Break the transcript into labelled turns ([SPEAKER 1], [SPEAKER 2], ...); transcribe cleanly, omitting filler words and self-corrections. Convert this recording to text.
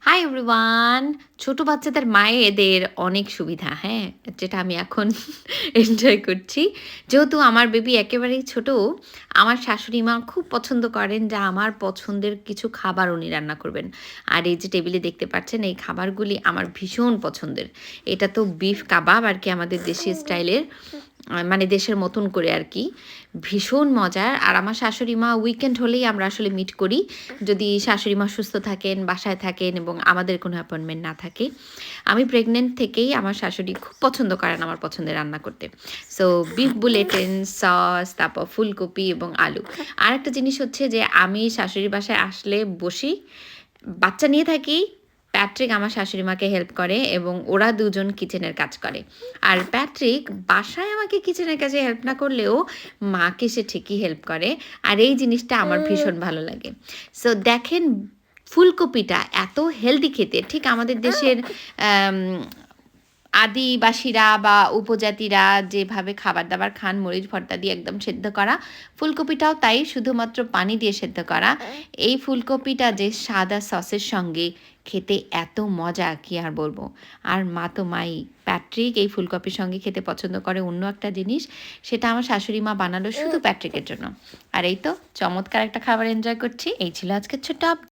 [SPEAKER 1] Hi everyone! ছোট বাচ্চাদের মায়েদের অনেক সুবিধা, হ্যাঁ? যেটা আমি এখন এনজয় করছি। যেহেতু আমার বেবি একেবারেই ছোট, আমার শাশুড়ি মা খুব পছন্দ করেন যে আমার পছন্দের কিছু খাবার উনি রান্না করবেন। আর এই যে টেবিলে দেখতে পাচ্ছেন এই খাবারগুলি আমার ভীষণ পছন্দের। এটা তো বিফ কাবাব আরকি আমাদের দেশীয় স্টাইলের। মানে দেশের মতন করে আরকি। ভীষণ মজার। আর আমার শাশুড়ি মা উইকেন্ড হলেই আমরা আসলে মিট করি। যদি শাশুড়ি মা সুস্থ থাকেন, বাসায় থাকেন এবং আমাদের কোনো অ্যাপয়েন্টমেন্ট না থাকে। আমি প্রেগন্যান্ট থেকেই আমার শাশুড়ি খুব পছন্দ করেন আমার পছন্দের রান্না করতে। সো বিফ বুলেটিন, সস, তারপর ফুলকপি এবং আলু। আরেকটা জিনিস হচ্ছে যে আমি শাশুড়ির বাসায় আসলে বসি, বাচ্চা নিয়ে থাকি। প্যাট্রিক আমার শাশুড়ি মাকে হেল্প করে এবং ওরা দুজন কিচেনের কাজ করে। আর প্যাট্রিক বাসায় আমাকে কিচেনের কাজে হেল্প না করলেও মাকে সে ঠিকই হেল্প করে। আর এই জিনিসটা আমার ভীষণ ভালো লাগে। সো দেখেন ফুলকপিটা এত হেলদি খেতে, ঠিক আমাদের দেশের আম আদিবাসীরা বা উপজাতিরা যেভাবে খাবার-দাবার খান মরিচ ভর্তা দিয়ে একদম সেদ্ধ করা, ফুলকপিটাও তাই শুধুমাত্র পানি দিয়ে সেদ্ধ করা। এই ফুলকপিটা যে সাদা সসের সঙ্গে খেতে এত মজা কি আর বলবো। আর মা তো মাই। প্যাট্রিক এই ফুলকপির সঙ্গে খেতে পছন্দ করে অন্য একটা জিনিস, সেটা আমার শাশুড়ি মা বানালো শুধু প্যাট্রিকের জন্য। আর এই তো চমৎকার একটা খাবার এনজয় করছি। এই ছিল আজকের ছোট্ট